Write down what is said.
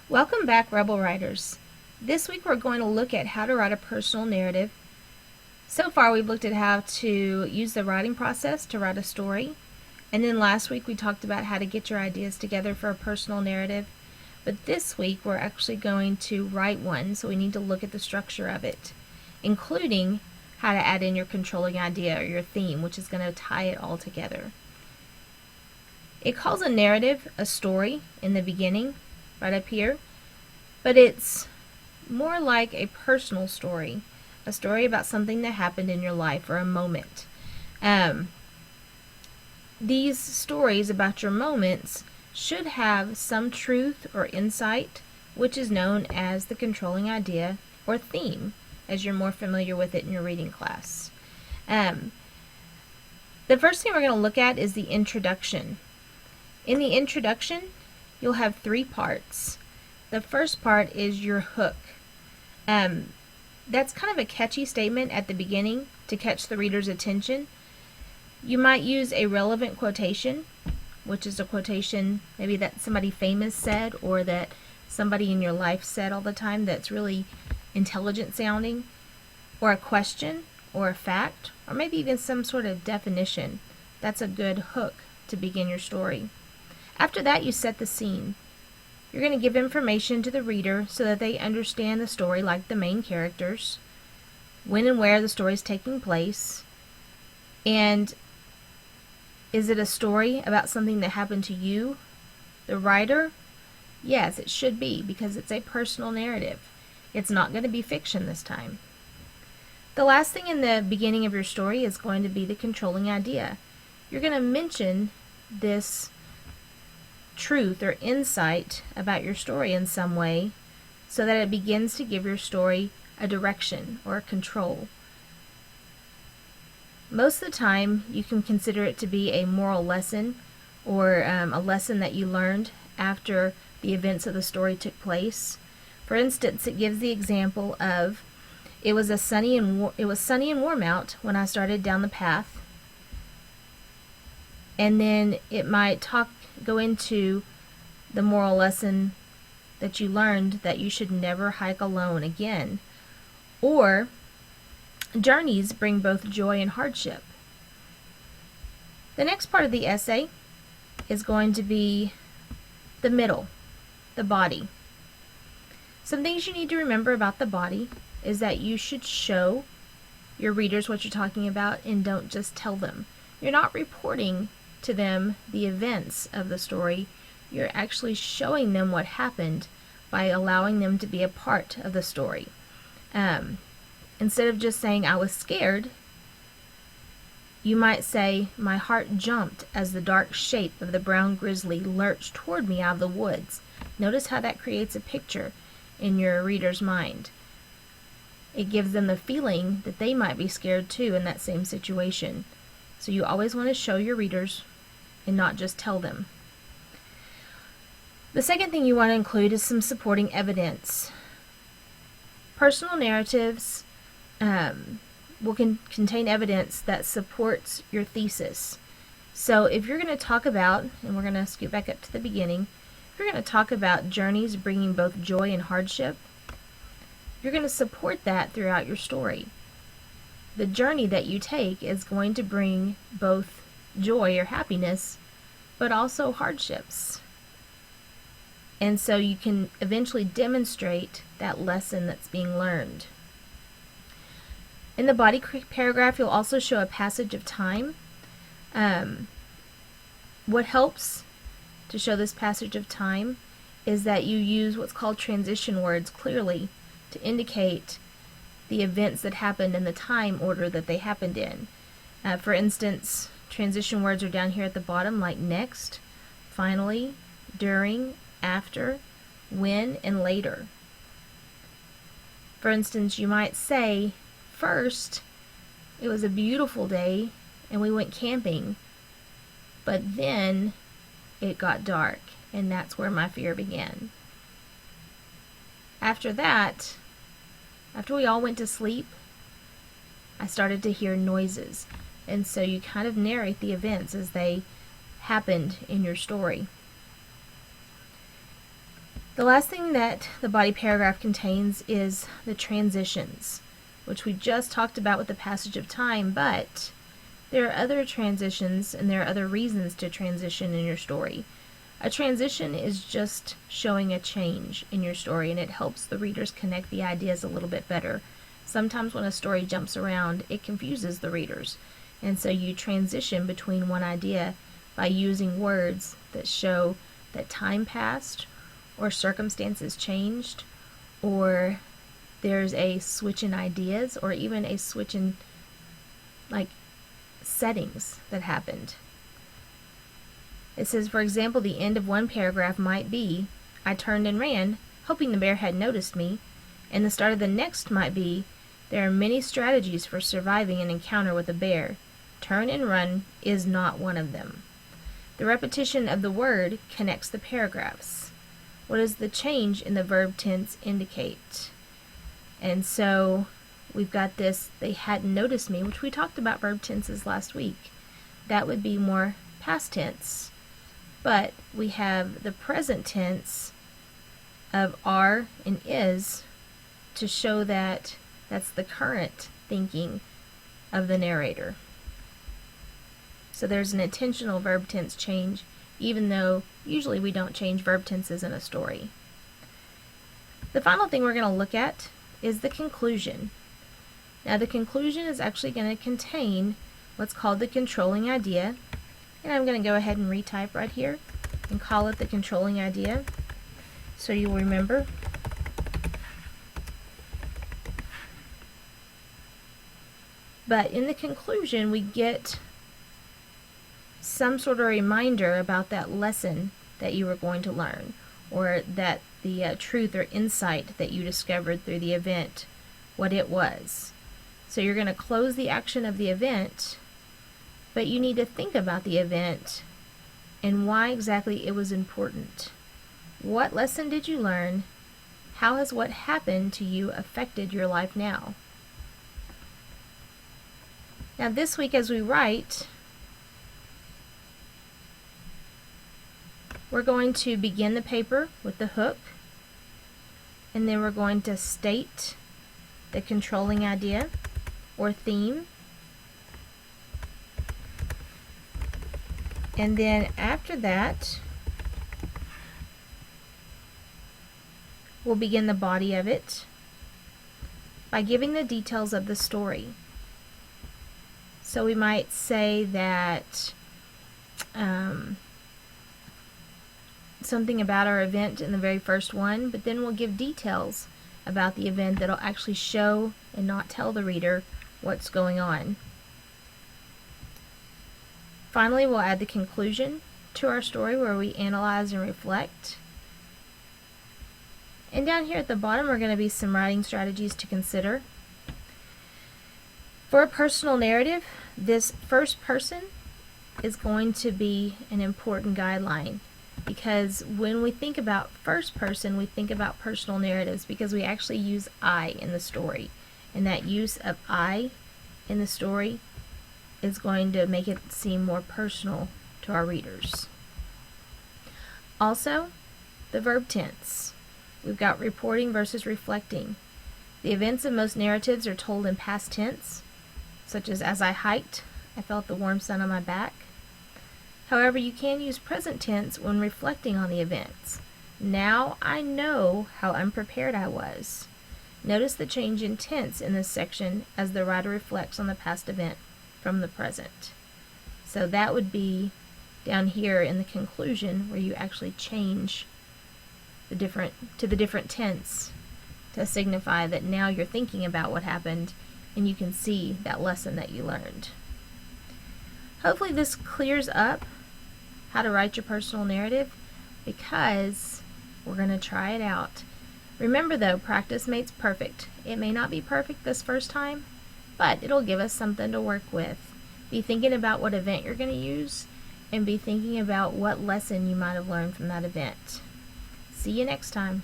Welcome back, Rebel Writers. This week we're going to look at how to write a personal narrative. So far we've looked at how to use the writing process to write a story. And then last week we talked about how to get your ideas together for a personal narrative. But this week we're actually going to write one, so we need to look at the structure of it, including how to add in your controlling idea or your theme, which is going to tie it all together. It calls a narrative a story in the beginning, right up here, but it's more like a personal story, a story about something that happened in your life or a moment. These stories about your moments should have some truth or insight, which is known as the controlling idea or theme, as you're more familiar with it in your reading class. The first thing we're going to look at is the introduction. In the introduction, you'll have three parts. The first part is your hook. That's kind of a catchy statement at the beginning to catch the reader's attention. You might use a relevant quotation, which is a quotation maybe that somebody famous said or that somebody in your life said all the time that's really intelligent sounding, or a question or a fact, or maybe even some sort of definition. That's a good hook to begin your story. After that, you set the scene. You're going to give information to the reader so that they understand the story, like the main characters, when and where the story is taking place, and is it a story about something that happened to you, the writer? Yes, it should be, because it's a personal narrative. It's not going to be fiction this time. The last thing in the beginning of your story is going to be the controlling idea. You're going to mention this truth or insight about your story in some way so that it begins to give your story a direction or a control. Most of the time you can consider it to be a moral lesson or a lesson that you learned after the events of the story took place. For instance, it gives the example of it was sunny and warm out when I started down the path. And then it might go into the moral lesson that you learned that you should never hike alone again. Or, journeys bring both joy and hardship. The next part of the essay is going to be the middle, the body. Some things you need to remember about the body is that you should show your readers what you're talking about and don't just tell them. You're not reporting to them the events of the story. You're actually showing them what happened by allowing them to be a part of the story. Instead of just saying, I was scared, you might say, my heart jumped as the dark shape of the brown grizzly lurched toward me out of the woods. Notice how that creates a picture in your reader's mind. It gives them the feeling that they might be scared too in that same situation. So you always want to show your readers and not just tell them. The second thing you want to include is some supporting evidence. Personal narratives will contain evidence that supports your thesis. So if you're going to talk about, and we're going to scoot back up to the beginning, if you're going to talk about journeys bringing both joy and hardship, you're going to support that throughout your story. The journey that you take is going to bring both joy or happiness, but also hardships. And so you can eventually demonstrate that lesson that's being learned. In the body paragraph, you'll also show a passage of time. What helps to show this passage of time is that you use what's called transition words clearly to indicate the events that happened in the time order that they happened in. For instance, transition words are down here at the bottom, like next, finally, during, after, when, and later. For instance, you might say, first, it was a beautiful day and we went camping, but then it got dark and that's where my fear began. After that, after we all went to sleep, I started to hear noises, and so you kind of narrate the events as they happened in your story. The last thing that the body paragraph contains is the transitions, which we just talked about with the passage of time, but there are other transitions and there are other reasons to transition in your story. A transition is just showing a change in your story, and it helps the readers connect the ideas a little bit better. Sometimes when a story jumps around, it confuses the readers, and so you transition between one idea by using words that show that time passed, or circumstances changed, or there's a switch in ideas, or even a switch in settings that happened. It says, for example, the end of one paragraph might be, I turned and ran, hoping the bear had noticed me, and the start of the next might be, there are many strategies for surviving an encounter with a bear. Turn and run is not one of them. The repetition of the word connects the paragraphs. What does the change in the verb tense indicate? And so we've got this, they hadn't noticed me, which we talked about verb tenses last week. That would be more past tense. But we have the present tense of are and is to show that that's the current thinking of the narrator. So there's an intentional verb tense change, even though usually we don't change verb tenses in a story. The final thing we're going to look at is the conclusion. Now the conclusion is actually going to contain what's called the controlling idea, and I'm going to go ahead and retype right here and call it the controlling idea so you'll remember. But in the conclusion, we get some sort of reminder about that lesson that you were going to learn, or that the truth or insight that you discovered through the event, what it was. So you're going to close the action of the event, but you need to think about the event and why exactly it was important. What lesson did you learn? How has what happened to you affected your life now? Now this week as we write, we're going to begin the paper with the hook, and then we're going to state the controlling idea or theme. And then after that, we'll begin the body of it by giving the details of the story. So we might say that something about our event in the very first one, but then we'll give details about the event that'll actually show and not tell the reader what's going on. Finally, we'll add the conclusion to our story where we analyze and reflect. And down here at the bottom are going to be some writing strategies to consider. For a personal narrative, this first person is going to be an important guideline, because when we think about first person, we think about personal narratives because we actually use I in the story. And that use of I in the story is going to make it seem more personal to our readers. Also, the verb tense. We've got reporting versus reflecting. The events of most narratives are told in past tense, such as I hiked, I felt the warm sun on my back. However, you can use present tense when reflecting on the events. Now I know how unprepared I was. Notice the change in tense in this section as the writer reflects on the past event from the present. So that would be down here in the conclusion where you actually change the different tense to signify that now you're thinking about what happened and you can see that lesson that you learned. Hopefully this clears up how to write your personal narrative, because we're going to try it out. Remember though, practice makes perfect. It may not be perfect this first time, but it'll give us something to work with. Be thinking about what event you're going to use, and be thinking about what lesson you might have learned from that event. See you next time.